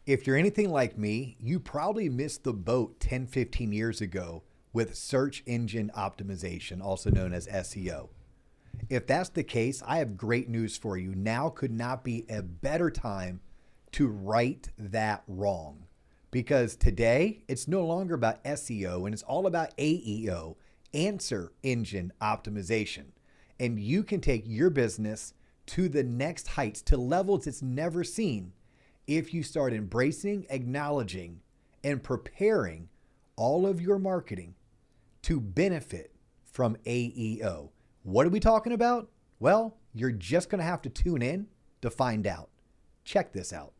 If you're anything like me, you probably missed the boat 10, 15 years ago with search engine optimization, also known as SEO. If that's the case, I have great news for you. Now could not be a better time to right that wrong. Because today, it's no longer about SEO and it's all about AEO, answer engine optimization. And you can take your business to the next heights, to levels it's never seen, if you start embracing, acknowledging, and preparing all of your marketing to benefit from AEO. What are we talking about? Well, you're just going to have to tune in to find out. Check this out.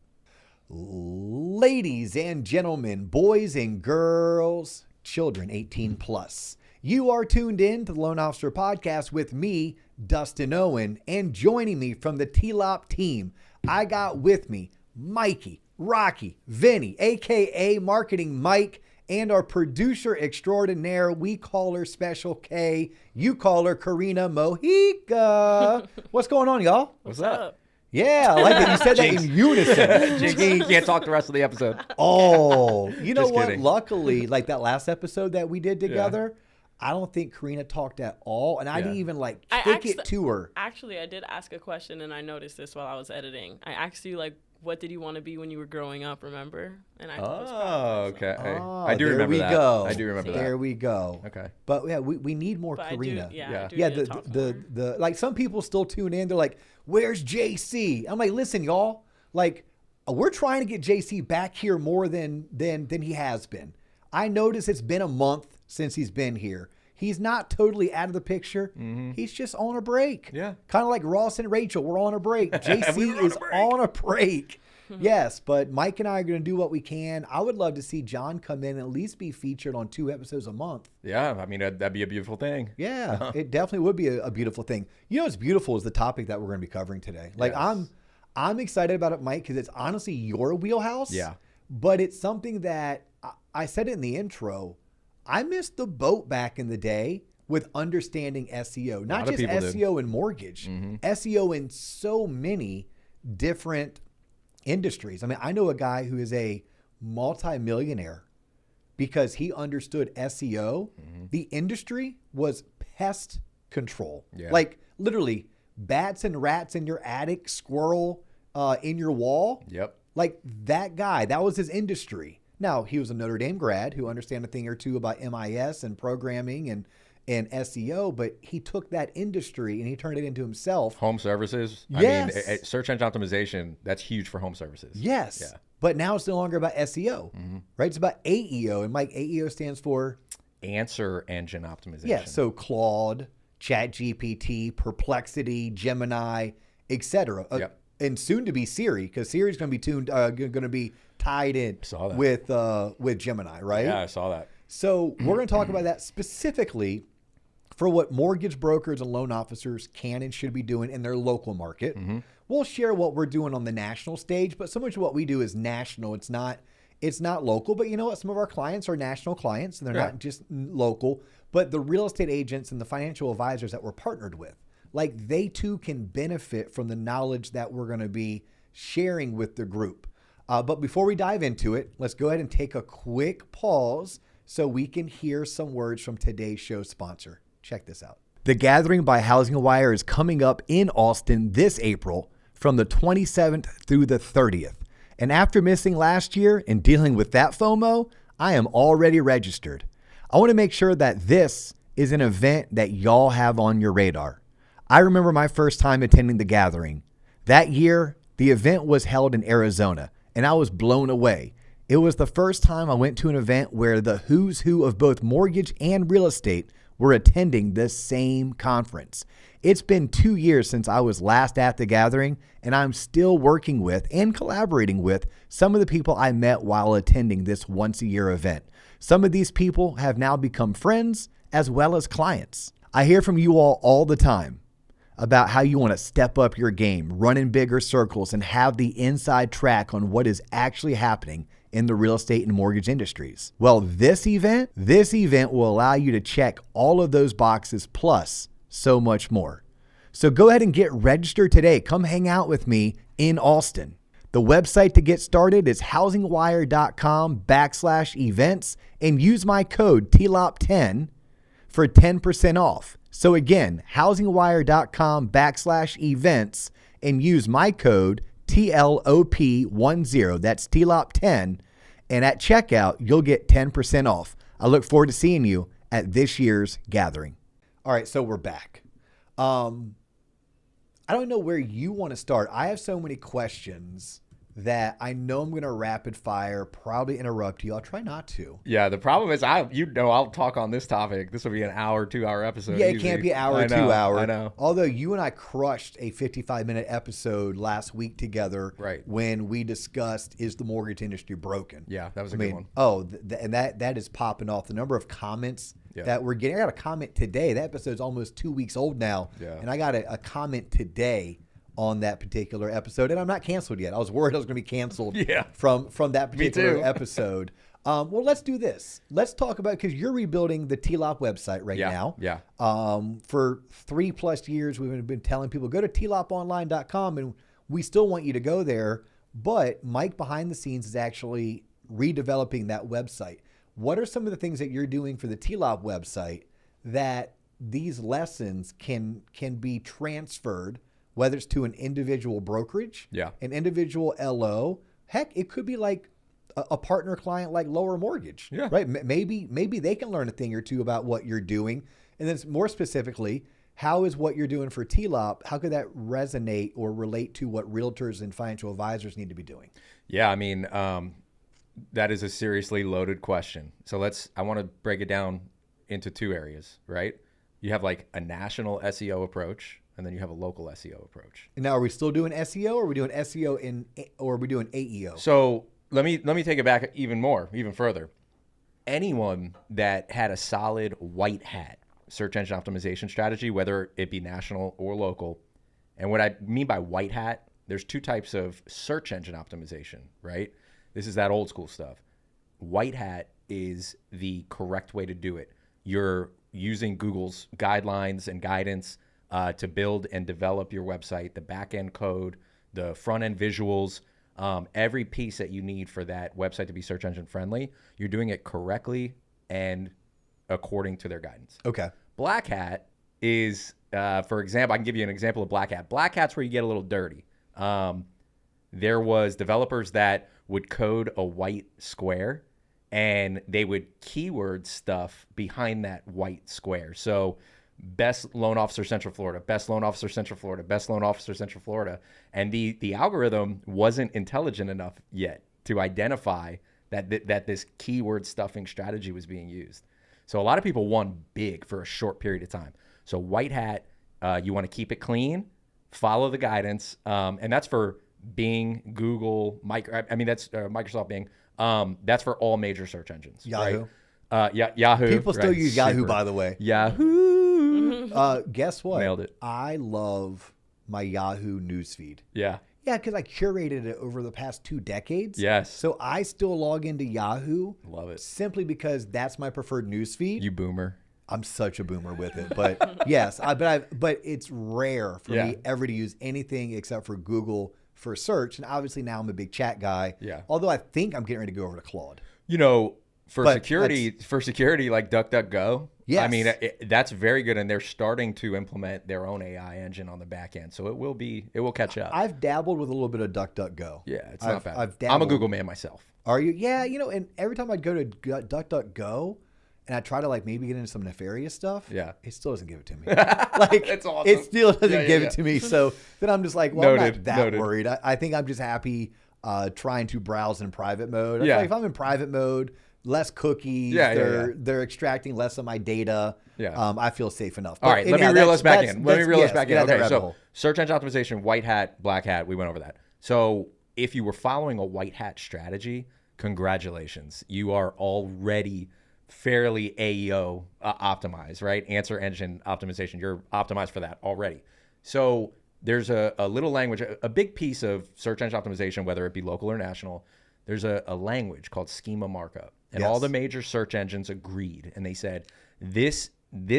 Ladies and gentlemen, boys and girls, children 18 plus, you are tuned in to the Loan Officer Podcast with me, Dustin Owen, and joining me from the TLOP team, I got with me Mikey, Rocky, Vinny, aka Marketing Mike, and our producer extraordinaire, we call her Special K, you call her Karina Mojica. What's going on, y'all? What's up? Yeah, I like that you said that in unison. You can't talk the rest of the episode. Oh, you know Just what? kidding. Luckily, like that last episode that we did together, I don't think Karina talked at all. And I didn't even kick it to her. Actually, I did ask a question and I noticed this while I was editing. I asked you, what did you want to be when you were growing up, remember? And I was proud of myself. Okay. Oh, I do there remember we that. go. I do remember that. There we go. Okay. But yeah, we need more But Karina. I do Yeah, need to talk more. the like some people still tune in. They're like, "Where's JC?" I'm like, "Listen, y'all. Like, we're trying to get JC back here more than he has been. I notice it's been a month since he's been here. He's not totally out of the picture. Mm-hmm. He's just on a break. Yeah. Kind of like Ross and Rachel. We're on a break. JC is on a break. Yes, but Mike and I are going to do what we can. I would love to see John come in and at least be featured on 2 episodes a month. Yeah, I mean, that'd be a beautiful thing. Yeah, it definitely would be a beautiful thing. You know what's beautiful is the topic that we're going to be covering today. Like, Yes. I'm excited about it, Mike, because it's honestly your wheelhouse. Yeah. But it's something that I said it in the intro. I missed the boat back in the day with understanding SEO, not just SEO in mortgage, SEO in so many different industries. I mean, I know a guy who is a multimillionaire because he understood SEO. The industry was pest control. Yeah. Like literally bats and rats in your attic, squirrel in your wall. Yep. Like that guy, that was his industry. Now, he was a Notre Dame grad who understand a thing or two about MIS and programming and SEO, but he took that industry and he turned it into himself. Home services. Yes. I mean, search engine optimization, that's huge for home services. Yes. Yeah. But now it's no longer about SEO, right? It's about AEO. And Mike, AEO stands for? Answer engine optimization. Yeah. So Claude, ChatGPT, Perplexity, Gemini, etc. Yep. And soon to be Siri, because Siri's going to be tied in Saw that. with Gemini, right? Yeah, I saw that. So we're going to talk about that specifically for what mortgage brokers and loan officers can and should be doing in their local market. We'll share what we're doing on the national stage, but so much of what we do is national. It's not local, but you know what? Some of our clients are national clients and they're not just local, but the real estate agents and the financial advisors that we're partnered with, like they too can benefit from the knowledge that we're going to be sharing with the group. But before we dive into it, let's go ahead and take a quick pause so we can hear some words from today's show sponsor. Check this out. The Gathering by Housing Wire is coming up in Austin this April from the 27th through the 30th. And after missing last year and dealing with that FOMO, I am already registered. I want to make sure that this is an event that y'all have on your radar. I remember my first time attending the Gathering. That year, the event was held in Arizona, and I was blown away. It was the first time I went to an event where the who's who of both mortgage and real estate were attending the same conference. It's been 2 years since I was last at the Gathering, and I'm still working with and collaborating with some of the people I met while attending this once-a-year event. Some of these people have now become friends as well as clients. I hear from you all the time about how you want to step up your game, run in bigger circles, and have the inside track on what is actually happening in the real estate and mortgage industries. Well, this event will allow you to check all of those boxes plus so much more. So go ahead and get registered today. Come hang out with me in Austin. The website to get started is housingwire.com/events and use my code TLOP10 for 10% off. So again, housingwire.com/events and use my code TLOP10. That's TLOP10. And at checkout, you'll get 10% off. I look forward to seeing you at this year's gathering. All right, so we're back. I don't know where you want to start. I have so many questions that I know I'm going to rapid fire, probably interrupt you. I'll try not to. Yeah, the problem is I'll talk on this topic. This will be an hour, 2-hour episode. Yeah, it easy. can't be an hour, 2 hour. I know. Although you and I crushed a 55-minute episode last week together, right, when we discussed, is the mortgage industry broken? Yeah, that was a good one. Oh, and that is popping off. The number of comments that we're getting. I got a comment today. That episode's almost 2 weeks old now. Yeah. And I got a comment today on that particular episode, and I'm not canceled yet. I was worried I was going to be canceled from that particular episode. Well, let's do this. Let's talk about, because you're rebuilding the TLOP website right now. Yeah. For 3+ years, we've been telling people, go to tloponline.com, and we still want you to go there. But Mike behind the scenes is actually redeveloping that website. What are some of the things that you're doing for the TLOP website that these lessons can be transferred, whether it's to an individual brokerage, an individual LO, heck, it could be like a partner client like Lower Mortgage, right? Maybe they can learn a thing or two about what you're doing. And then more specifically, how is what you're doing for TLOP, how could that resonate or relate to what realtors and financial advisors need to be doing? Yeah, I mean, that is a seriously loaded question. So I want to break it down into 2 areas, right? You have like a national SEO approach, and then you have a local SEO approach. Now, are we still doing SEO, or are we doing SEO or are we doing AEO? So let me take it back even further. Anyone that had a solid white hat search engine optimization strategy, whether it be national or local, and what I mean by white hat, there's 2 types of search engine optimization, right? This is that old school stuff. White hat is the correct way to do it. You're using Google's guidelines and guidance to build and develop your website, the back-end code, the front-end visuals, every piece that you need for that website to be search engine friendly. You're doing it correctly and according to their guidance. Okay. Black hat is, for example, I can give you an example of black hat. Black hat's where you get a little dirty. There was developers that would code a white square, and they would keyword stuff behind that white square. So best loan officer, Central Florida, best loan officer, Central Florida, best loan officer, Central Florida. And the algorithm wasn't intelligent enough yet to identify that this keyword stuffing strategy was being used. So a lot of people won big for a short period of time. So white hat, you want to keep it clean, follow the guidance. And that's for Bing, Google, that's Microsoft Bing. That's for all major search engines. Yahoo. Right? Yahoo. People still use Yahoo, by the way. Yahoo. Guess what? Nailed it. I love my Yahoo newsfeed. Yeah. Yeah, because I curated it over the past 2 decades. Yes. So I still log into Yahoo. Love it. Simply because that's my preferred newsfeed. You boomer. I'm such a boomer with it, but yes, but it's rare for me ever to use anything except for Google for search. And obviously now I'm a big chat guy. Yeah. Although I think I'm getting ready to go over to Claude. For security, like DuckDuckGo, yes. I mean, that's very good, and they're starting to implement their own AI engine on the back end, so it will catch up. I've dabbled with a little bit of DuckDuckGo. Yeah, it's not bad. I'm a Google man myself. Are you? Yeah, and every time I go to DuckDuckGo, and I try to maybe get into some nefarious stuff, it still doesn't give it to me. It's awesome. It still doesn't give it to me. So then I'm just like, well, I'm not that noted. worried. I think I'm just happy trying to browse in private mode. If I'm in private mode, less cookies. They're extracting less of my data. I feel safe enough. All right, let me reel us back in. Okay, so hole. Search engine optimization, white hat, black hat. We went over that. So if you were following a white hat strategy, congratulations. You are already fairly AEO optimized, right? Answer engine optimization. You're optimized for that already. So there's a little language, a big piece of search engine optimization, whether it be local or national. There's a language called Schema Markup. And all the major search engines agreed. And they said, this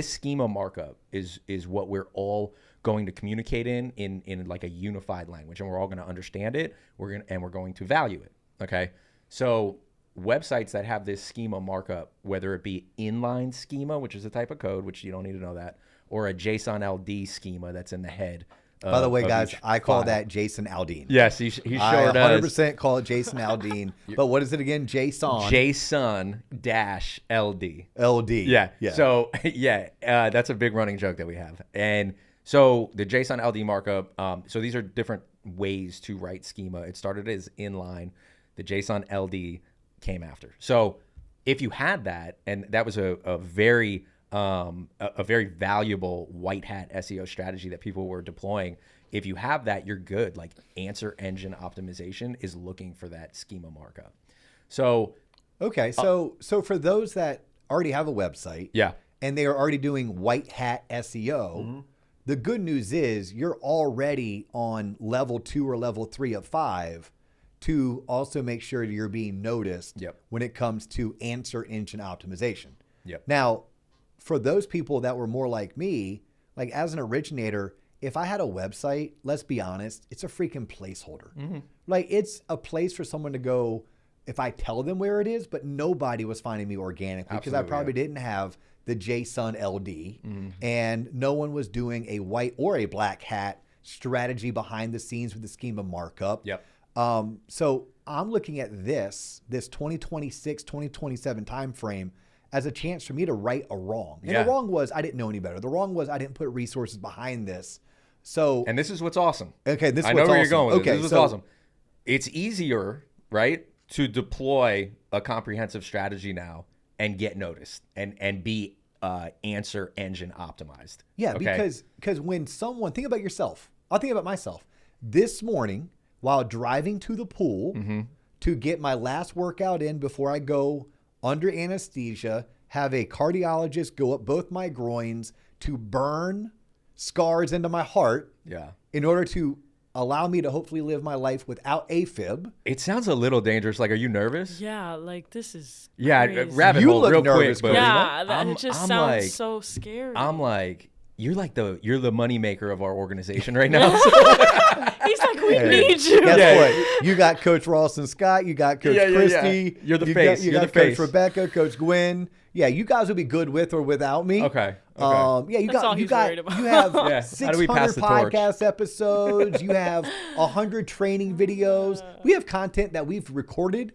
Schema Markup is what we're all going to communicate in like a unified language, and we're all going to understand it. We're going to value it. Okay. So websites that have this schema markup, whether it be inline schema, which is a type of code, which you don't need to know that, or a JSON LD schema that's in the head. By the way, guys, I call that Jason Aldean. Yes, he sure I does. 100% call it Jason Aldean. But what is it again? JSON. JSON-LD. LD. Yeah. So, that's a big running joke that we have. And so the JSON LD markup, so these are different ways to write schema. It started as inline. The JSON LD came after. So if you had that, and that was a very valuable white hat SEO strategy that people were deploying. If you have that, you're good. Like answer engine optimization is looking for that schema markup. So, okay. So for those that already have a website, yeah, and they are already doing white hat SEO, the good news is you're already on level 2 or level 3 of 5 to also make sure that you're being noticed when it comes to answer engine optimization. Yep. Now, for those people that were more like me, like as an originator, if I had a website, let's be honest, it's a freaking placeholder. Like it's a place for someone to go if I tell them where it is, but nobody was finding me organically because I probably didn't have the JSON LD and no one was doing a white or a black hat strategy behind the scenes with the schema markup. Yep. So I'm looking at this 2026, 2027 timeframe as a chance for me to right a wrong. And the wrong was I didn't know any better. The wrong was I didn't put resources behind this. So, and this is what's awesome. Okay, this is I what's know where awesome. you're going with okay, this. This is awesome. It's easier, right, to deploy a comprehensive strategy now and get noticed and be answer engine optimized. Yeah, okay? because when someone, think about yourself. I'll think about myself. This morning, while driving to the pool to get my last workout in before I go under anesthesia, have a cardiologist go up both my groins to burn scars into my heart in order to allow me to hopefully live my life without AFib. It sounds a little dangerous. Like, are you nervous? Yeah, like this is crazy. rabbit you hole look real nervous, quick. But it just sounds like, so scary. I'm like, you're the money maker of our organization right now. He's like, we need you. Guess what? You got Coach Ralston Scott. You got Coach Christie. You're the face. You got Coach Rebecca, Coach Gwen. Yeah, you guys will be good with or without me. Okay. Yeah, you have 600 podcast episodes. You have 100 training videos. We have content that we've recorded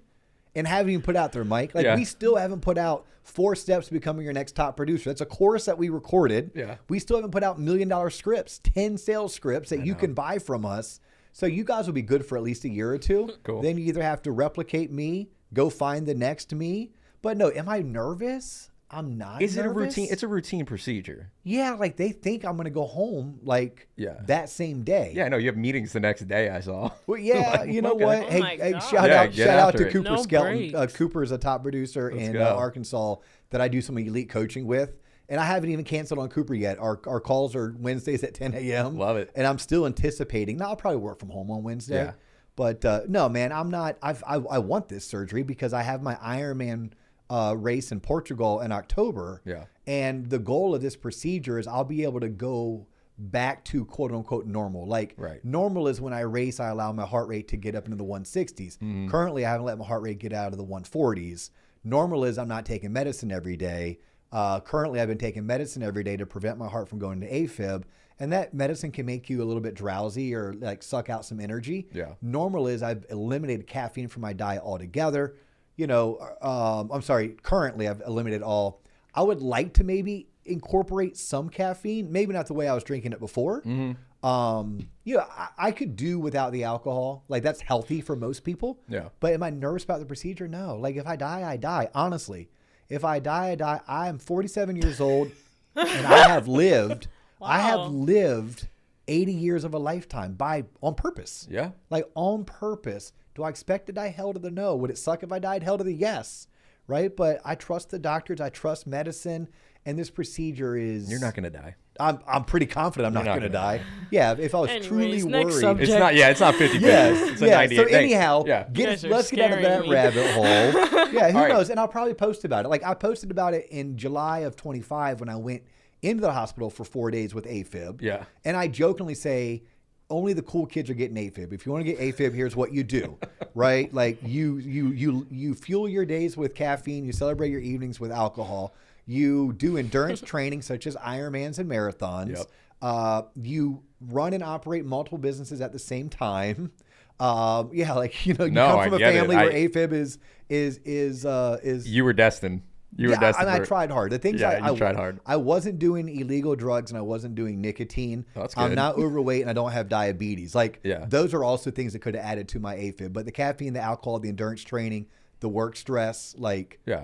and haven't even put out there, Mike. Like we still haven't put out 4 steps to becoming your next top producer. That's a course that we recorded. Yeah. We still haven't put out $1 million scripts, 10 sales scripts that you can buy from us. So you guys will be good for at least a year or two. Cool. Then you either have to replicate me, go find the next me. But no, am I nervous? I'm not nervous. Is it a routine? It's a routine procedure. Yeah, like they think I'm going to go home like that same day. Yeah, no, you have meetings the next day, I saw. Well, yeah, like, you know okay. what? Oh Hey, shout out to Cooper No Skelton. breaks. Cooper is a top producer in Arkansas that I do some elite coaching with. And I haven't even canceled on Cooper yet. Our calls are Wednesdays at 10 a.m. Love it. And I'm still anticipating. Now, I'll probably work from home on Wednesday. Yeah. But no, man, I'm not. I want this surgery because I have my Ironman race in Portugal in October. Yeah. And the goal of this procedure is I'll be able to go back to quote unquote normal. Like normal is when I race, I allow my heart rate to get up into the 160s. Mm-hmm. Currently, I haven't let my heart rate get out of the 140s. Normal is I'm not taking medicine every day. Currently, I've been taking medicine every day to prevent my heart from going to AFib. And that medicine can make you a little bit drowsy or like suck out some energy. Yeah. Normal is I've eliminated caffeine from my diet altogether. You know, I'm sorry, currently I've eliminated all. I would like to maybe incorporate some caffeine, maybe not the way I was drinking it before. Mm-hmm. You know, I could do without the alcohol. Like that's healthy for most people. Yeah. But am I nervous about the procedure? No. Like if I die, I die. Honestly, if I die, I die. I am 47 years old and I have lived, I have lived 80 years of a lifetime on purpose. Yeah. Like on purpose. Do I expect to die? Hell to the no. Would it suck if I died? Hell to the yes. Right? But I trust the doctors. I trust medicine. And this procedure is... You're not going to die. I'm pretty confident I'm not going to die. Yeah, if I was truly worried... Subject. It's not 50-50. Yes, It's a 98. So anyhow, let's get out of that rabbit hole. Yeah, who All right. knows? And I'll probably post about it. Like I posted about it in July of 25 when I went into the hospital for 4 days with AFib. Yeah. And I jokingly say, only the cool kids are getting AFib. If you want to get AFib, here's what you do, right? Like you fuel your days with caffeine. You celebrate your evenings with alcohol. You do endurance training such as Ironmans and marathons. Yep. You run and operate multiple businesses at the same time. Like, you come from a family where AFib is. You were destined. And I tried hard. The things you tried hard. I wasn't doing illegal drugs and I wasn't doing nicotine. Oh, that's good. I'm not overweight and I don't have diabetes. Like, those are also ththings that could have added to my AFib. But the caffeine, the alcohol, the endurance training, the work stress,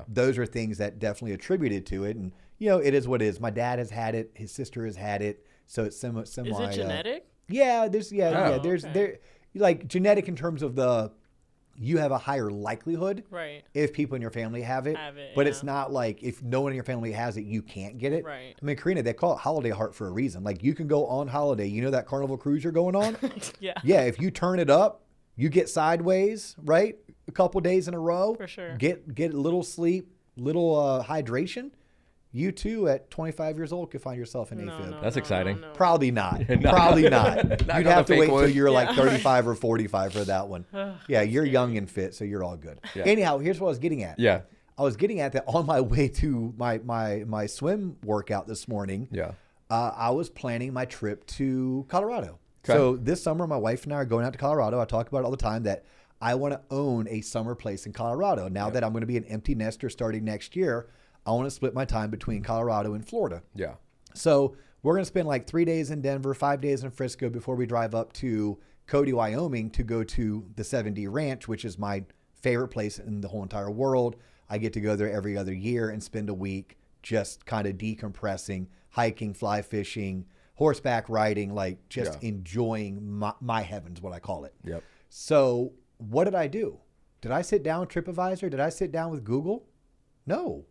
those are things that definitely attributed to it. And, it is what it is. My dad has had it. His sister has had it. So it's semi. Is it genetic? There's like genetic in terms of you have a higher likelihood if people in your family have it, but it's not like if no one in your family has it, you can't get it. Right. I mean, Karina, they call it holiday heart for a reason. Like, you can go on holiday. You know that Carnival cruise you're going on? Yeah. Yeah. If you turn it up, you get sideways, right? A couple days in a row. For sure. Get a little sleep, little hydration. You too, at 25 years old, could find yourself in AFib. That's exciting. No. Probably not. Probably not. You'd have to wait till you're like 35 or 45 for that one. Yeah, you're young and fit, so you're all good. Yeah. Anyhow, here's what I was getting at. Yeah. I was getting at that on my way to my swim workout this morning. Yeah. I was planning my trip to Colorado. Okay. So this summer, my wife and I are going out to Colorado. I talk about it all the time that I want to own a summer place in Colorado. Now that I'm going to be an empty nester starting next year, I want to split my time between Colorado and Florida. Yeah. So we're going to spend like 3 days in Denver, 5 days in Frisco before we drive up to Cody, Wyoming to go to the 7D Ranch, which is my favorite place in the whole entire world. I get to go there every other year and spend a week just kind of decompressing, hiking, fly fishing, horseback riding, like just enjoying my heavens, what I call it. Yep. So what did I do? Did I sit down with TripAdvisor? Did I sit down with Google? No.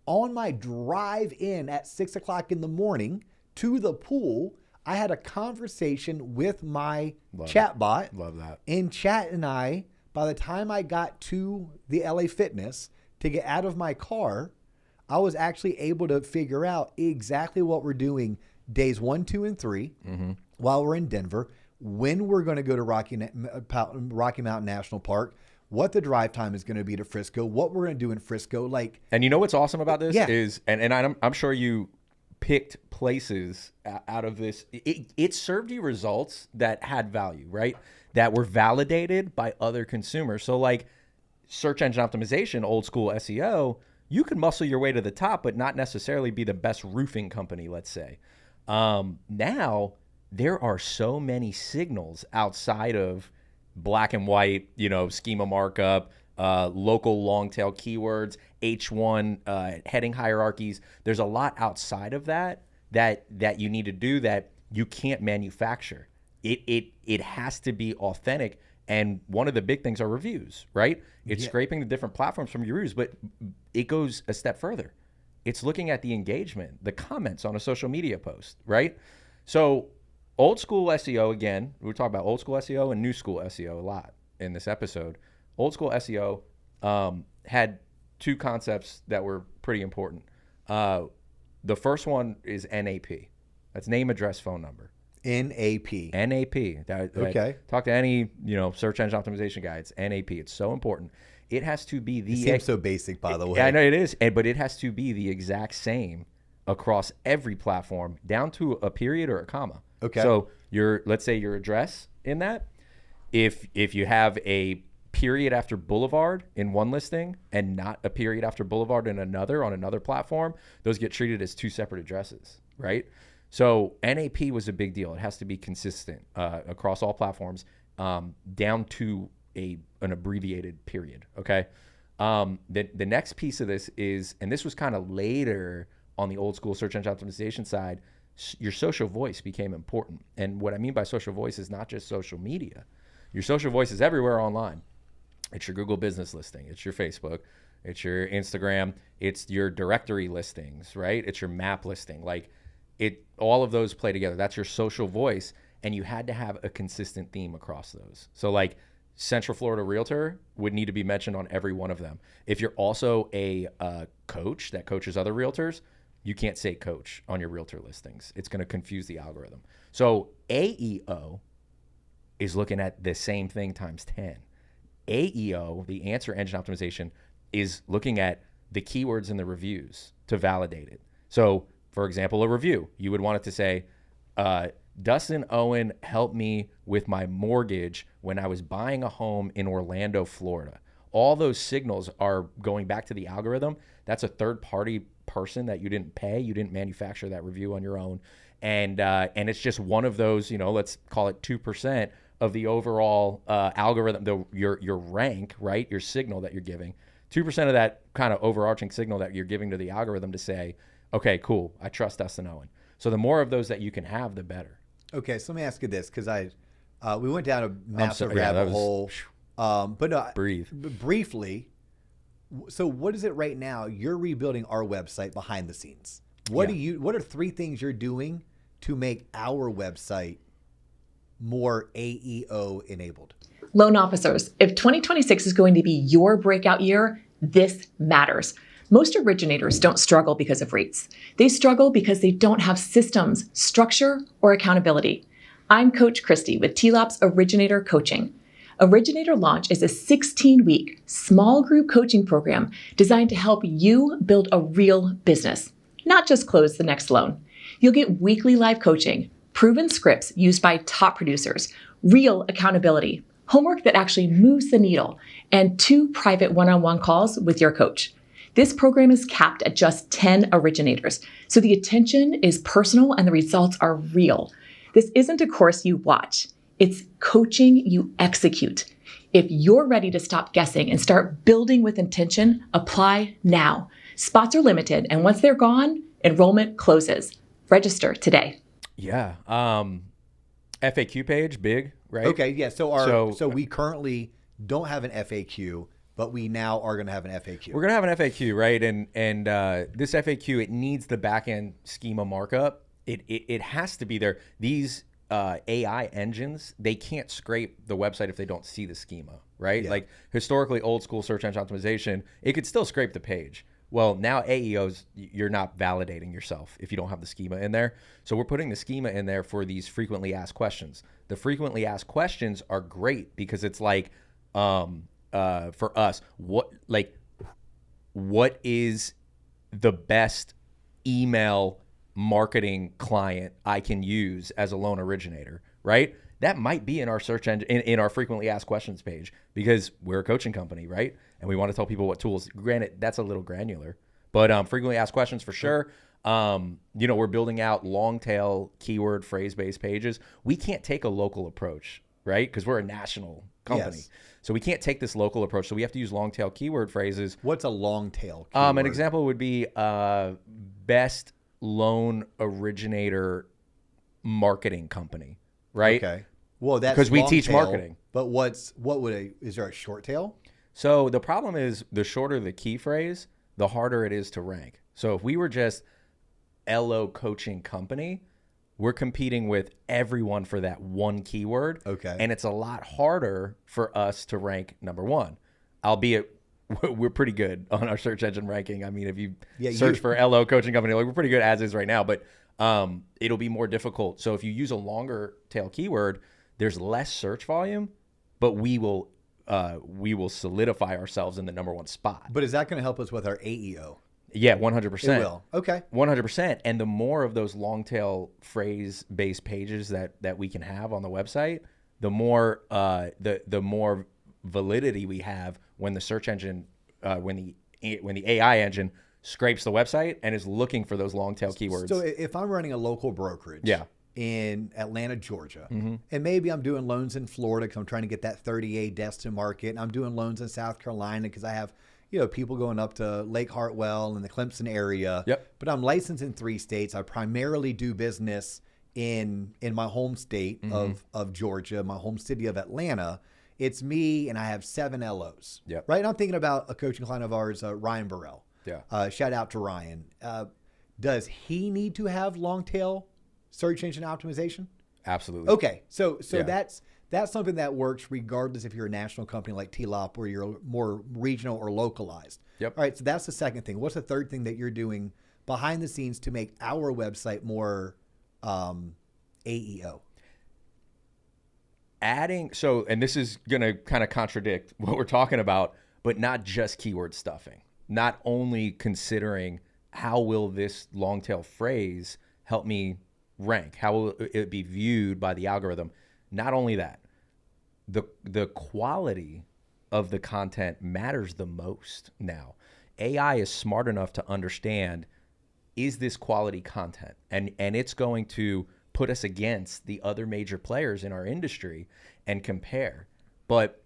On my drive in at 6 o'clock in the morning to the pool, I had a conversation with my chatbot. Love that. And Chat and I, by the time I got to the LA Fitness to get out of my car, I was actually able to figure out exactly what we're doing days 1, 2, and 3 while we're in Denver, when we're going to go to Rocky Mountain National Park, what the drive time is going to be to Frisco, what we're going to do in Frisco. And you know what's awesome about this is, and I'm sure you picked places out of this. It served you results that had value, right? That were validated by other consumers. So like search engine optimization, old school SEO, you can muscle your way to the top, but not necessarily be the best roofing company, let's say. Now there are so many signals outside of black and white, schema markup, local long tail keywords, H1 heading hierarchies. There's a lot outside of that you need to do that you can't manufacture. It has to be authentic. And one of the big things are reviews, right? It's scraping the different platforms from your reviews, but it goes a step further. It's looking at the engagement, the comments on a social media post, right? So old school SEO, again, we're talking about old school SEO and new school SEO a lot in this episode. Old school SEO had two concepts that were pretty important. The first one is NAP. That's name, address, phone number. NAP. Okay. Talk to any, search engine optimization guy. It's NAP. It's so important. It has to be the... It seems so basic, by the way. I know it is, but it has to be the exact same across every platform, down to a period or a comma. Okay. So let's say your address in that, if you have a period after boulevard in one listing and not a period after boulevard in another on another platform, those get treated as two separate addresses, right? So NAP was a big deal. It has to be consistent across all platforms, down to an abbreviated period. Okay. The next piece of this is, and this was kind of later on the old school search engine optimization side, your social voice became important. And what I mean by social voice is not just social media. Your social voice is everywhere online. It's your Google business listing. It's your Facebook. It's your Instagram. It's your directory listings, right? It's your map listing. All of those play together. That's your social voice. And you had to have a consistent theme across those. So Central Florida Realtor would need to be mentioned on every one of them. If you're also a coach that coaches other realtors, you can't say coach on your realtor listings. It's going to confuse the algorithm. So AEO is looking at the same thing times 10. AEO, the answer engine optimization, is looking at the keywords in the reviews to validate it. So, for example, a review, you would want it to say, Dustin Owen helped me with my mortgage when I was buying a home in Orlando, Florida. All those signals are going back to the algorithm. That's a third-party person that you didn't pay. You didn't manufacture that review on your own. And it's just one of those, let's call it 2% of the overall algorithm, your rank, right? Your signal that you're giving. 2% of that kind of overarching signal that you're giving to the algorithm to say, okay, cool, I trust Dustin Owen. So the more of those that you can have, the better. Okay, so let me ask you this, because we went down a massive rabbit hole. But no, breathe. Briefly, so what is it right now? You're rebuilding our website behind the scenes. What are 3 things you're doing to make our website more AEO enabled? Loan officers, if 2026 is going to be your breakout year, this matters. Most originators don't struggle because of rates. They struggle because they don't have systems, structure, or accountability. I'm Coach Christy with TLOP's Originator Coaching. Originator Launch is a 16-week small group coaching program designed to help you build a real business, not just close the next loan. You'll get weekly live coaching, proven scripts used by top producers, real accountability, homework that actually moves the needle, and 2 private one-on-one calls with your coach. This program is capped at just 10 originators, so the attention is personal and the results are real. This isn't a course you watch. It's coaching you execute. If you're ready to stop guessing and start building with intention, apply now. Spots are limited, and once they're gone, enrollment closes. Register today. Yeah. FAQ page, big, right? Okay, yeah. So we currently don't have an FAQ, but we now are going to have an FAQ. We're going to have an FAQ, right? And this FAQ, it needs the backend schema markup. It has to be there. These AI engines, they can't scrape the website if they don't see the schema, right? Yeah. Like historically, old school search engine optimization, it could still scrape the page. Well, now AEOs, you're not validating yourself if you don't have the schema in there. So we're putting the schema in there for these frequently asked questions. The frequently asked questions are great because it's like, for us, what is the best email marketing client I can use as a loan originator, right? That might be in our search engine, in our frequently asked questions page, because we're a coaching company, right? And we want to tell people what tools. Granted, that's a little granular, but frequently asked questions for sure. We're building out long tail keyword phrase-based pages. We can't take a local approach, right? Because we're a national company. Yes. So we can't take this local approach. So we have to use long tail keyword phrases. What's a long tail keyword? An example would be best loan originator marketing company, right? Okay. Well, that's because we long teach tail, marketing. But is there a short tail? So the problem is the shorter the key phrase, the harder it is to rank. So if we were just LO coaching company, we're competing with everyone for that one keyword. Okay. And it's a lot harder for us to rank number 1, albeit we're pretty good on our search engine ranking. I mean, if you search for LO coaching company, we're pretty good as is right now, but it'll be more difficult. So if you use a longer tail keyword, there's less search volume, but we will solidify ourselves in the number 1 spot. But is that going to help us with our AEO? Yeah, 100%. It will. Okay. 100%. And the more of those long tail phrase based pages that we can have on the website, the more the more validity we have when the search engine, when the AI engine scrapes the website and is looking for those long tail keywords. So if I'm running a local brokerage in Atlanta, Georgia, and maybe I'm doing loans in Florida because I'm trying to get that 30A Destin market, and I'm doing loans in South Carolina because I have people going up to Lake Hartwell and the Clemson area. Yep. But I'm licensed in 3 states. I primarily do business in my home state of Georgia, my home city of Atlanta. It's me, and I have 7 LOs. Yep. Right? And I'm thinking about a coaching client of ours, Ryan Burrell. Yeah. Shout out to Ryan. Does he need to have long tail search engine optimization? Absolutely. Okay. So that's something that works regardless if you're a national company like TLOP or you're more regional or localized. Yep. All right. So that's the second thing. What's the third thing that you're doing behind the scenes to make our website more AEO? And this is going to kind of contradict what we're talking about, but not just keyword stuffing. Not only considering how will this long tail phrase help me rank? How will it be viewed by the algorithm? Not only that, the quality of the content matters the most now. AI is smart enough to understand, is this quality content? And it's going to put us against the other major players in our industry and compare. But,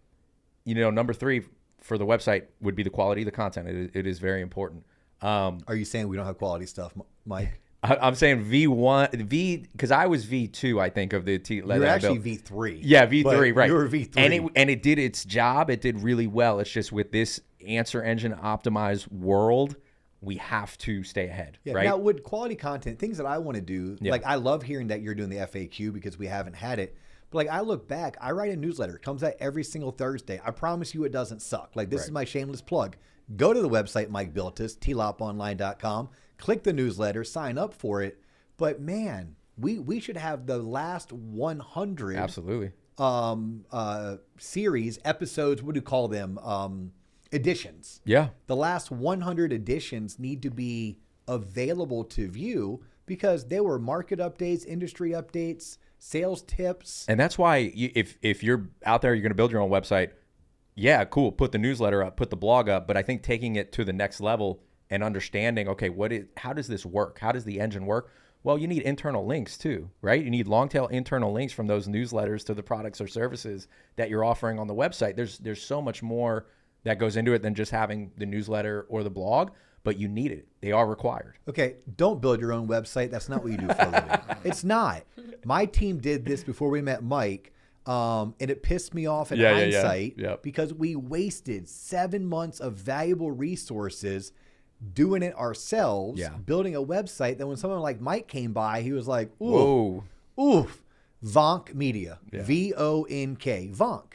number 3 for the website would be the quality of the content. It is very important. Are you saying we don't have quality stuff, Mike? I'm saying V1, because I was V2, I think, of the You're actually V3. Yeah, V3, right. You were V3. And it did its job. It did really well. It's just with this answer engine optimized world, we have to stay ahead, right? Now, with quality content, things that I want to do, like I love hearing that you're doing the FAQ because we haven't had it. But like I look back, I write a newsletter. It comes out every single Thursday. I promise you it doesn't suck. Like this is my shameless plug. Go to the website Mike built us, tloponline.com. Click the newsletter, sign up for it. But man, we should have the last 100 absolutely series, episodes, what do you call them? Editions. Yeah. The last 100 editions need to be available to view because they were market updates, industry updates, sales tips. And that's why if you're out there, you're going to build your own website. Yeah, cool. Put the newsletter up, put the blog up. But I think taking it to the next level and understanding, okay, how does this work? How does the engine work? Well, you need internal links too, right? You need long tail internal links from those newsletters to the products or services that you're offering on the website. There's so much more that goes into it than just having the newsletter or the blog, but you need it. They are required. Okay, don't build your own website. That's not what you do for a living. It's not. My team did this before we met Mike, and it pissed me off in hindsight because we wasted 7 months of valuable resources doing it ourselves, building a website. Then when someone like Mike came by, he was like, ooh, oof, Vonk Media, V-O-N-K, Vonk.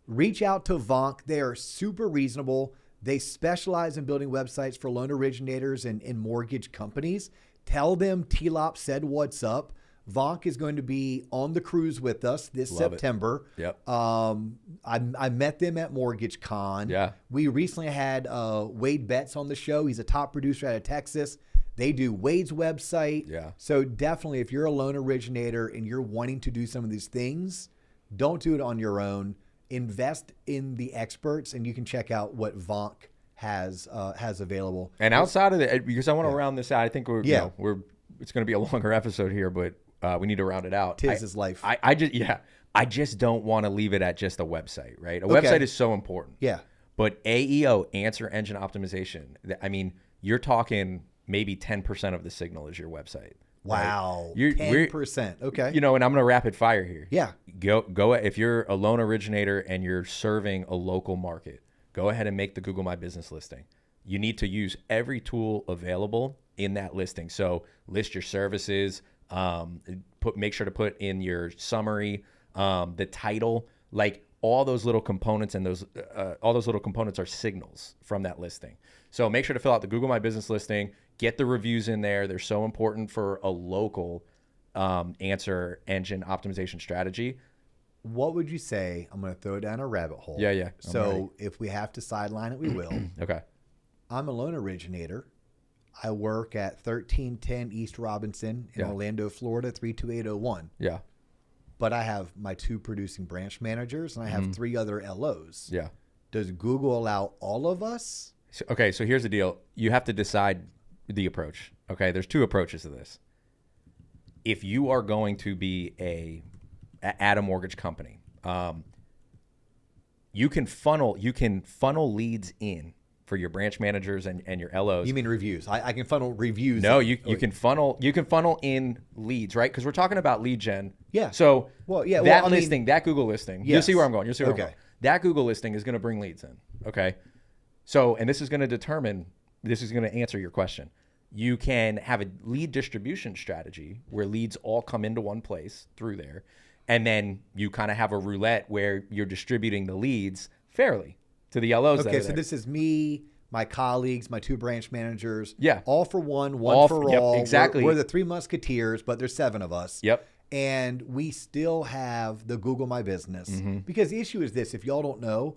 Reach out to Vonk. They are super reasonable. They specialize in building websites for loan originators and mortgage companies. Tell them T-Lop said what's up. Vonk is going to be on the cruise with us this September. Yep. I met them at Mortgage Con. Yeah. We recently had Wade Betts on the show. He's a top producer out of Texas. They do Wade's website. Yeah. So definitely if you're a loan originator and you're wanting to do some of these things, don't do it on your own. Invest in the experts, and you can check out what Vonk has available. And outside of it, because I want to round this out, I think it's going to be a longer episode here, but we need to round it out. Tis his life. I just don't want to leave it at just a website, right? A website is so important. Yeah. But AEO, answer engine optimization, I mean, you're talking maybe 10% of the signal is your website. Wow. Right? 10%. Okay. And I'm going to rapid fire here. Yeah. Go if you're a loan originator and you're serving a local market, go ahead and make the Google My Business listing. You need to use every tool available in that listing. So list your services, make sure to put in your summary, the title, like all those little components, and all those little components are signals from that listing. So make sure to fill out the Google My Business listing, get the reviews in there. They're so important for a local answer engine optimization strategy. What would you say? I'm going to throw it down a rabbit hole. Yeah. So if we have to sideline it, we will. Okay. I'm a loan originator. I work at 1310 East Robinson in Orlando, Florida, 32801. Yeah. But I have my 2 producing branch managers and I have 3 other LOs. Yeah. Does Google allow all of us? So here's the deal. You have to decide the approach. Okay. There's 2 approaches to this. If you are going to be at a mortgage company, you can funnel leads in for your branch managers and your LOs. You mean reviews? I can funnel reviews. No, you can funnel in leads, right? Because we're talking about lead gen. Yeah. So that that Google listing, yes. You'll see where I'm going. That Google listing is going to bring leads in. Okay. So, and this is going to answer your question. You can have a lead distribution strategy where leads all come into one place through there. And then you kind of have a roulette where you're distributing the leads fairly to the LOs. Okay, so this is me my colleagues, my 2 branch managers. Yeah. All for one All for yep, all. exactly. We're the 3 musketeers, but there's 7 of us. Yep. And we still have the Google My Business. Because the issue is this, if y'all don't know,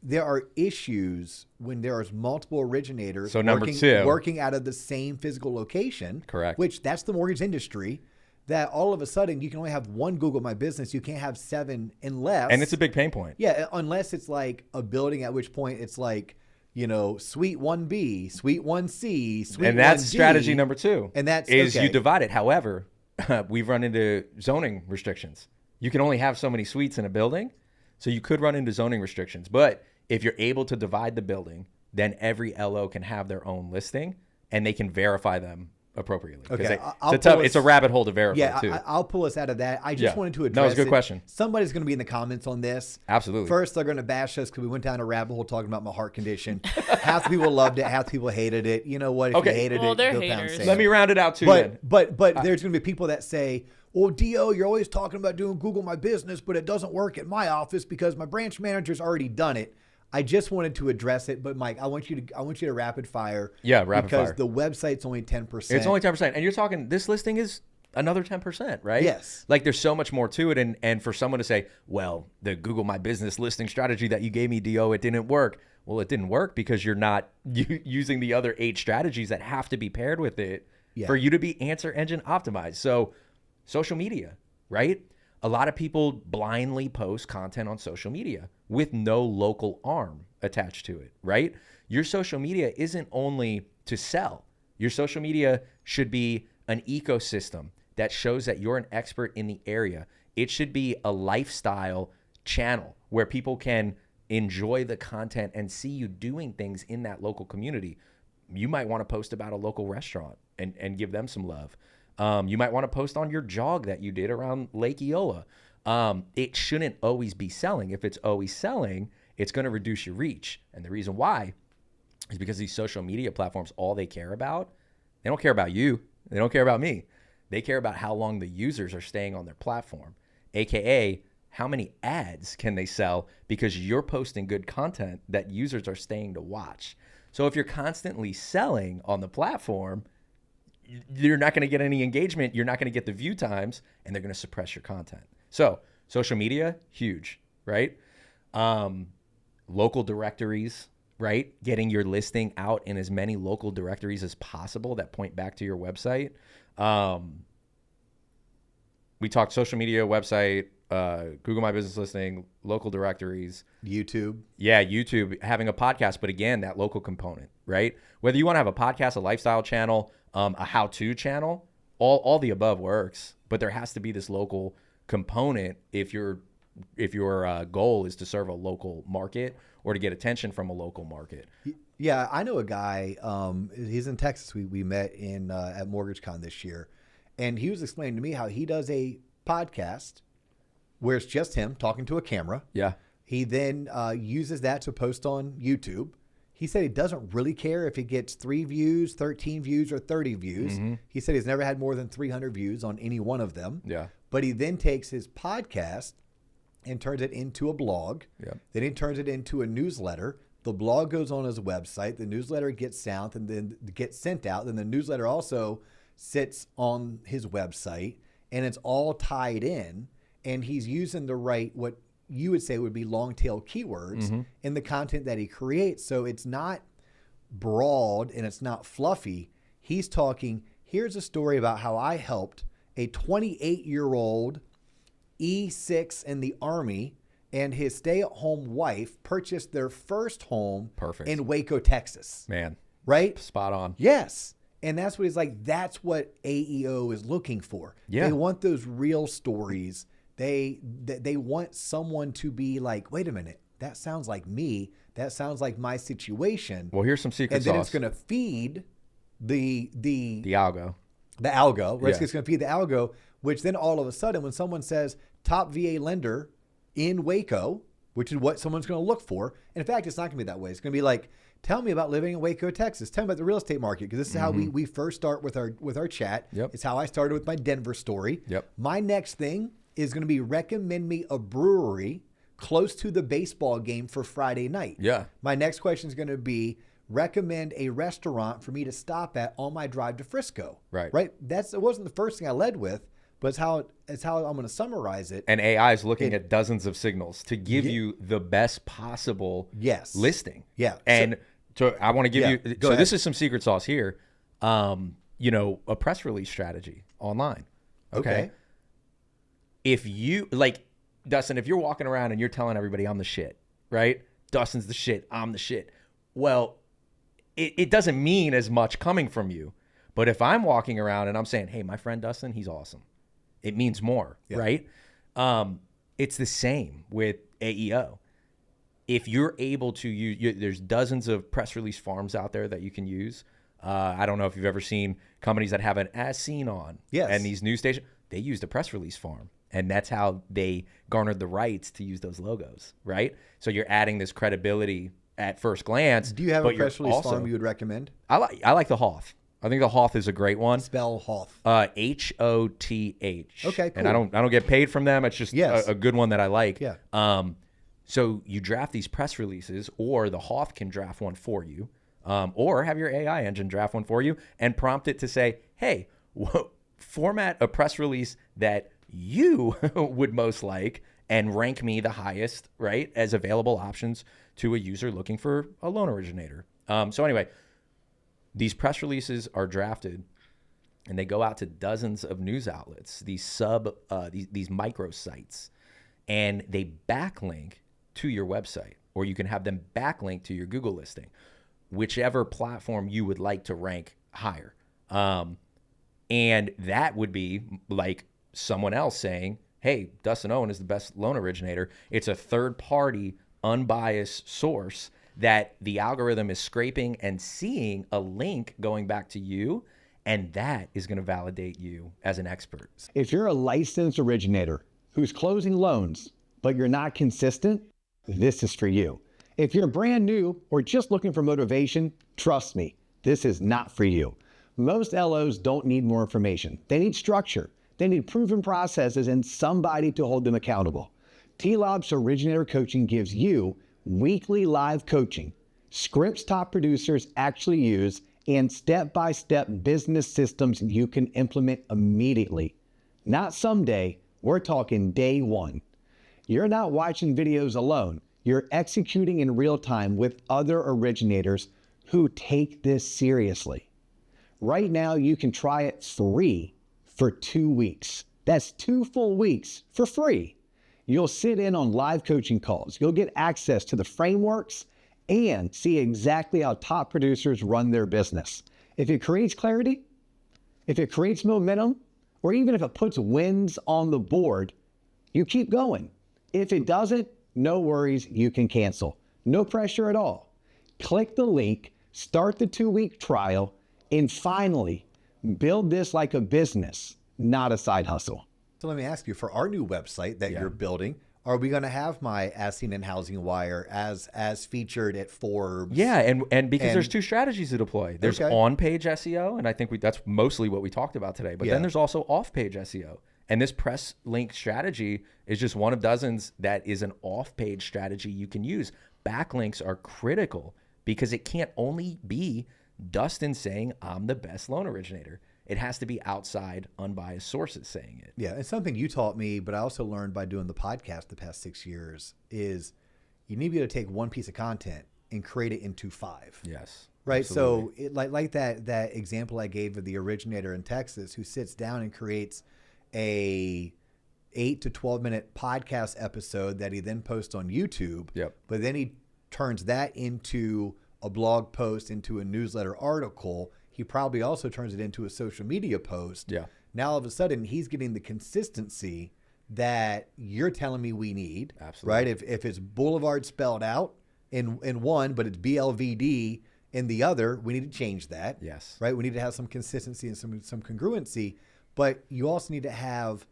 there are issues when there is multiple originators So number 2, working out of the same physical location. Correct. Which that's the mortgage industry. That all of a sudden you can only have 1 Google My Business. You can't have 7 unless. And it's a big pain point. Yeah, unless it's like a building, at which point it's like, suite 1B, suite 1C, suite 1D. And that's strategy number 2. And that's is you divide it. However, we've run into zoning restrictions. You can only have so many suites in a building. So you could run into zoning restrictions. But if you're able to divide the building, then every LO can have their own listing and they can verify them appropriately. Okay, It's a rabbit hole to verify too. I'll pull us out of that. I just wanted to address No, it's a good question. Somebody's going to be in the comments on this. Absolutely. First, they're going to bash us because we went down a rabbit hole talking about my heart condition. Half the people loved it. Half the people hated it. You know what? If you hated it, they're go pound haters. sand. Let me round it out too then. But there's going to be people that say, well, Dio, you're always talking about doing Google My Business, but it doesn't work at my office because my branch manager's already done it. I just wanted to address it, but Mike, I want you to rapid fire. Yeah, rapid fire. Because the website's only 10%. It's only 10%. And you're talking, this listing is another 10%, right? Yes. Like there's so much more to it. And for someone to say, well, the Google My Business listing strategy that you gave me, Dio, it didn't work. Well, it didn't work because you're not using the other 8 strategies that have to be paired with it for you to be answer engine optimized. So social media, right? A lot of people blindly post content on social media with no local arm attached to it, right? Your social media isn't only to sell. Your social media should be an ecosystem that shows that you're an expert in the area. It should be a lifestyle channel where people can enjoy the content and see you doing things in that local community. You might want to post about a local restaurant and give them some love. You might want to post on your jog that you did around Lake Eola. It shouldn't always be selling. If it's always selling, it's going to reduce your reach. And the reason why is because these social media platforms, all they care about, they don't care about you. They don't care about me. They care about how long the users are staying on their platform, AKA how many ads can they sell because you're posting good content that users are staying to watch. So if you're constantly selling on the platform, you're not going to get any engagement. You're not going to get the view times, and they're going to suppress your content. So social media, huge, right? Local directories, right? Getting your listing out in as many local directories as possible that point back to your website. We talked social media, website, Google My Business listing, local directories. YouTube. Yeah, YouTube, having a podcast, but again, that local component, right? Whether you want to have a podcast, a lifestyle channel, a how-to channel, all the above works, but there has to be this local component if your goal is to serve a local market or to get attention from a local market. Yeah, I know a guy. He's in Texas. We met in at MortgageCon this year, and he was explaining to me how he does a podcast where it's just him talking to a camera. Yeah. He then uses that to post on YouTube. He said he doesn't really care if it gets 3 views, 13 views, or 30 views. Mm-hmm. He said he's never had more than 300 views on any one of them. Yeah. But he then takes his podcast and turns it into a blog. Yeah. Then he turns it into a newsletter. The blog goes on his website. The newsletter gets sent and then gets sent out. Then the newsletter also sits on his website, and it's all tied in. And he's using the right, what you would say would be long tail keywords in the content that he creates. So it's not broad and it's not fluffy. He's talking, here's a story about how I helped a 28-year-old E6 in the Army and his stay-at-home wife purchase their first home in Waco, Texas. Man. Right? Spot on. Yes. And that's what he's like, that's what AEO is looking for. Yeah. They want those real stories. They want someone to be like, wait a minute, that sounds like me. That sounds like my situation. Well, here's some secret sauce. And then sauce. it's going to feed the algo. The algo, right? Yeah. It's going to feed the algo, which then all of a sudden when someone says top VA lender in Waco, which is what someone's going to look for. And in fact, it's not going to be that way. It's going to be like, tell me about living in Waco, Texas. Tell me about the real estate market, because this is how we first start with our chat. Yep. It's how I started with my Denver story. Yep. My next thing is going to be recommend me a brewery close to the baseball game for Friday night. Yeah. My next question is going to be recommend a restaurant for me to stop at on my drive to Frisco. Right. It wasn't the first thing I led with, but it's how I'm going to summarize it. And AI is looking at dozens of signals to give you the best possible listing. Yeah. And so I want to give you, so ahead. this is some secret sauce here. A press release strategy online. Okay. If you, like, Dustin, if you're walking around and you're telling everybody I'm the shit, right? Dustin's the shit, I'm the shit. Well, it doesn't mean as much coming from you. But if I'm walking around and I'm saying, hey, my friend Dustin, he's awesome, it means more, right? It's the same with AEO. If you're able to use, there's dozens of press release farms out there that you can use. I don't know if you've ever seen companies that have an as seen on. Yes. And these news stations, they used a press release farm. And that's how they garnered the rights to use those logos, right? So you're adding this credibility at first glance. Do you have a press release farm you would recommend? I like the Hoth. I think the Hoth is a great one. Spell Hoth. Hoth. Okay, cool. And I don't get paid from them. It's just a good one that I like. Yeah. So you draft these press releases, or the Hoth can draft one for you, or have your AI engine draft one for you and prompt it to say, hey, format a press release that you would most like and rank me the highest, right, as available options to a user looking for a loan originator. So anyway, these press releases are drafted and they go out to dozens of news outlets, these micro sites, and they backlink to your website, or you can have them backlink to your Google listing, whichever platform you would like to rank higher. And that would be like someone else saying, hey, Dustin Owen is the best loan originator. It's a third-party, unbiased source that the algorithm is scraping and seeing a link going back to you, and that is going to validate you as an expert. If you're a licensed originator who's closing loans, but you're not consistent, this is for you. If you're brand new or just looking for motivation, trust me, this is not for you. Most LOs don't need more information. They need structure. They need proven processes and somebody to hold them accountable. T-Lob's Originator Coaching gives you weekly live coaching, scripts top producers actually use, and step-by-step business systems you can implement immediately. Not someday, we're talking day one. You're not watching videos alone. You're executing in real time with other originators who take this seriously. Right now, you can try it free for 2 weeks. That's 2 full weeks for free. You'll sit in on live coaching calls. You'll get access to the frameworks and see exactly how top producers run their business. If it creates clarity, if it creates momentum, or even if it puts wins on the board, you keep going. If it doesn't, no worries, you can cancel. No pressure at all. Click the link, start the 2-week trial, and finally, build this like a business, not a side hustle. So let me ask you, for our new website that you're building, are we going to have my As Seen in Housing Wire as featured at Forbes? Yeah, and because there's 2 strategies to deploy. There's on-page SEO, and I think that's mostly what we talked about today. But then there's also off-page SEO. And this press link strategy is just one of dozens that is an off-page strategy you can use. Backlinks are critical because it can't only be Dustin saying, I'm the best loan originator. It has to be outside, unbiased sources saying it. Yeah, and something you taught me, but I also learned by doing the podcast the past 6 years, is you need to be able to take one piece of content and create it into 5. Yes. Right. Absolutely. So like that example I gave of the originator in Texas who sits down and creates a 8 to 12 minute podcast episode that he then posts on YouTube. Yep. But then he turns that into a blog post, into a newsletter article. He probably also turns it into a social media post. Yeah. Now all of a sudden he's getting the consistency that you're telling me we need. Absolutely. Right. If it's Boulevard spelled out in one, but it's BLVD in the other, we need to change that. Yes. Right. We need to have some consistency and some congruency, but you also need to have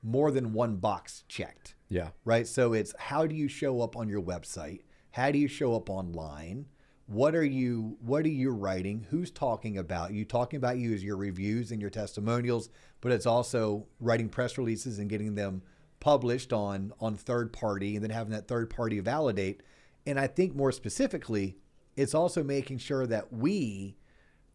more than one box checked. Yeah. Right. So it's, how do you show up on your website? How do you show up online? What are you writing? Who's talking about you? Talking about you is your reviews and your testimonials, but it's also writing press releases and getting them published on third party and then having that third party validate. And I think more specifically, it's also making sure that we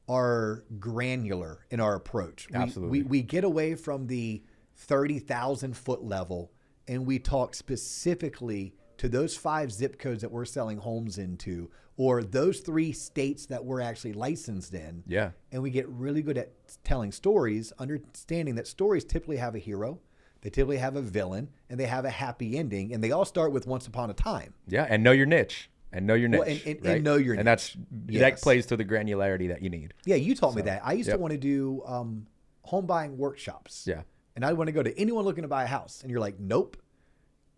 are granular in our approach. Absolutely. We get away from the 30,000 foot level and we talk specifically to those 5 zip codes that we're selling homes into, or those 3 states that we're actually licensed in. Yeah. And we get really good at telling stories, understanding that stories typically have a hero, they typically have a villain, and they have a happy ending, and they all start with once upon a time. Yeah, and know your niche. And know your niche. Well, right? and know your niche. And that's Yes. that plays to the granularity that you need. Yeah, you taught me that. I used yep. to want to do home buying workshops. Yeah. And I'd want to go to anyone looking to buy a house. And you're like, nope.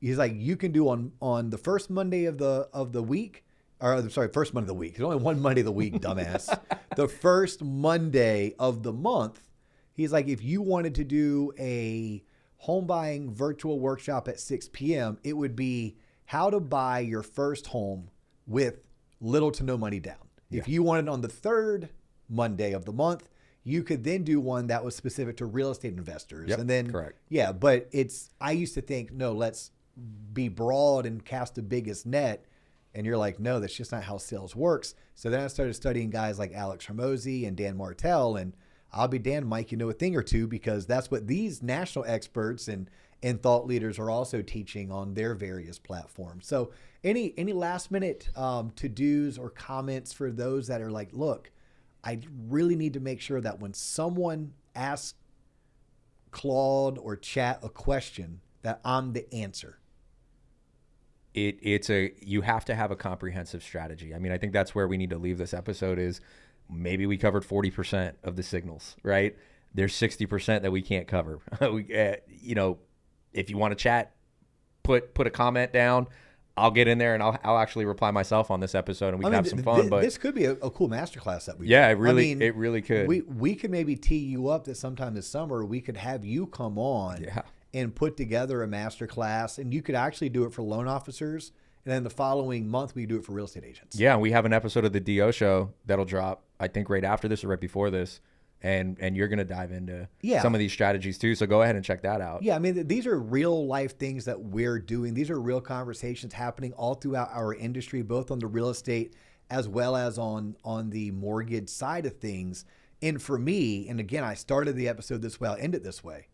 He's like, you can do on the first Monday of the week, or sorry, first Monday of the week. There's only one Monday of the week, dumbass. The first Monday of the month, he's like, if you wanted to do a home buying virtual workshop at 6 p.m., it would be how to buy your first home with little to no money down. Yeah. If you wanted on the third Monday of the month, you could then do one that was specific to real estate investors. Yep, and then, correct. Yeah, but I used to think, no, let's be broad and cast the biggest net. And you're like, no, that's just not how sales works. So then I started studying guys like Alex Hormozy and Dan Martell, and I'll be damned, Mike, you know a thing or two, because that's what these national experts and thought leaders are also teaching on their various platforms. So any last minute to-dos or comments for those that are like, look, I really need to make sure that when someone asks Claude or Chat a question, that I'm the answer. You have to have a comprehensive strategy. I mean, I think that's where we need to leave this episode is maybe we covered 40% of the signals, right? There's 60% that we can't cover. If you want to chat, put a comment down. I'll get in there and I'll actually reply myself on this episode and we can have some fun. But this could be a cool masterclass that we do. It really could. We could maybe tee you up that sometime this summer we could have you come on and put together a masterclass, and you could actually do it for loan officers. And then the following month, we do it for real estate agents. Yeah, we have an episode of the DO show that'll drop, I think, right after this or right before this. And you're going to dive into some of these strategies too. So go ahead and check that out. Yeah, I mean, these are real life things that we're doing. These are real conversations happening all throughout our industry, both on the real estate as well as on the mortgage side of things. And for me, and again, I started the episode this way, I'll end it this way.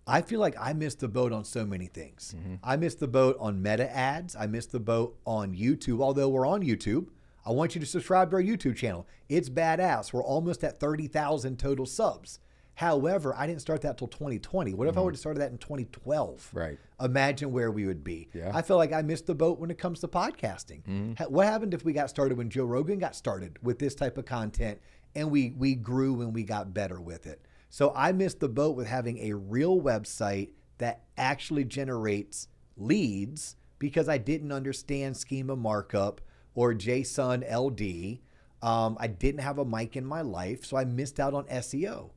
I feel like I missed the boat on so many things. Mm-hmm. I missed the boat on meta ads. I missed the boat on YouTube. Although we're on YouTube, I want you to subscribe to our YouTube channel. It's badass. We're almost at 30,000 total subs. However, I didn't start that till 2020. What if I would have started that in 2012? Right. Imagine where we would be. Yeah. I feel like I missed the boat when it comes to podcasting. Mm-hmm. What happened if we got started when Joe Rogan got started with this type of content and we grew and we got better with it? So I missed the boat with having a real website that actually generates leads because I didn't understand Schema Markup or JSON LD. I didn't have a mic in my life, so I missed out on SEO.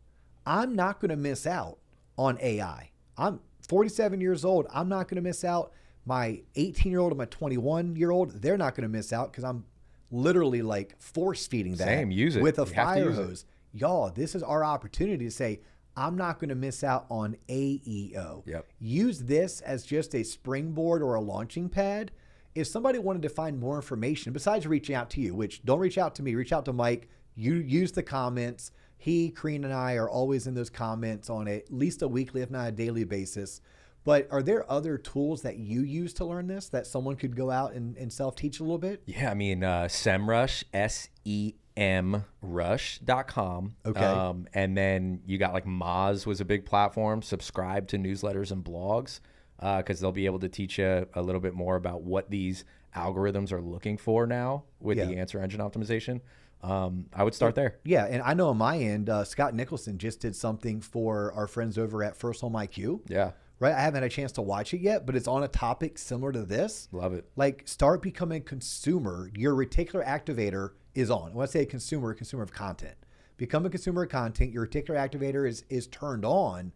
I'm not going to miss out on AI. I'm 47 years old. I'm not going to miss out. My 18-year-old and my 21-year-old, they're not going to miss out because I'm literally like force feeding that use it. With a You have to fire use hose. Y'all, this is our opportunity to say, I'm not going to miss out on AEO. Yep. Use this as just a springboard or a launching pad. If somebody wanted to find more information, besides reaching out to you, which don't reach out to me, reach out to Mike. You use the comments. Karina, and I are always in those comments on at least a weekly, if not a daily basis. But are there other tools that you use to learn this that someone could go out and self-teach a little bit? Yeah, I mean, SEMrush, SEMrush.com. Okay. And then you got like Moz was a big platform. Subscribe to newsletters and blogs because they'll be able to teach you a little bit more about what these algorithms are looking for now with the answer engine optimization. I would start there. Yeah, and I know on my end, Scott Nicholson just did something for our friends over at First Home IQ. Yeah. Right? I haven't had a chance to watch it yet, but it's on a topic similar to this. Love it. Like, start becoming a consumer. Your reticular activator is on. When I say consumer of content. Become a consumer of content. Your reticular activator is turned on.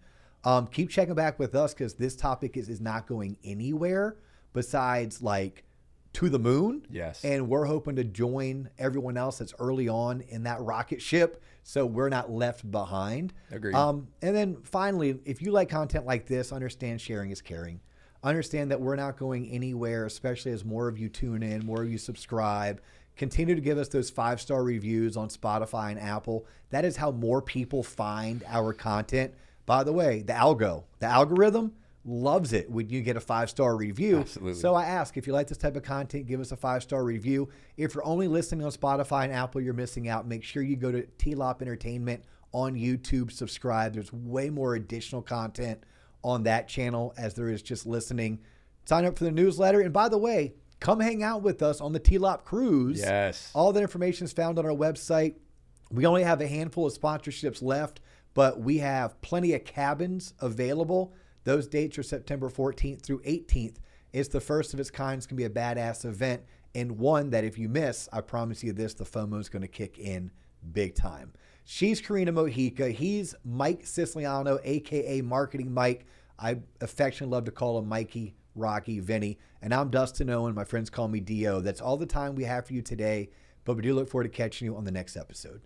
Keep checking back with us because this topic is not going anywhere besides like to the moon. Yes. And we're hoping to join everyone else that's early on in that rocket ship so we're not left behind. Agreed. And then finally, if you like content like this, understand sharing is caring. Understand that we're not going anywhere, especially as more of you tune in, more of you subscribe. Continue to give us those 5-star reviews on Spotify and Apple. That is how more people find our content. By the way, the algorithm loves it when you get a 5-star review. Absolutely. So I ask, if you like this type of content, give us a 5-star review. If you're only listening on Spotify and Apple, you're missing out. Make sure you go to TLOP Entertainment on YouTube, subscribe. There's way more additional content on that channel as there is just listening. Sign up for the newsletter. And by the way, come hang out with us on the TLOP cruise. Yes. All that information is found on our website. We only have a handful of sponsorships left, but we have plenty of cabins available. Those dates are September 14th through 18th. It's the first of its kind. It's going to be a badass event, and one that if you miss, I promise you this, the FOMO is going to kick in big time. She's Karina Mojica. He's Mike Siciliano, a.k.a. Marketing Mike. I affectionately love to call him Mikey, Rocky, Vinny. And I'm Dustin Owen. My friends call me D.O. That's all the time we have for you today, but we do look forward to catching you on the next episode.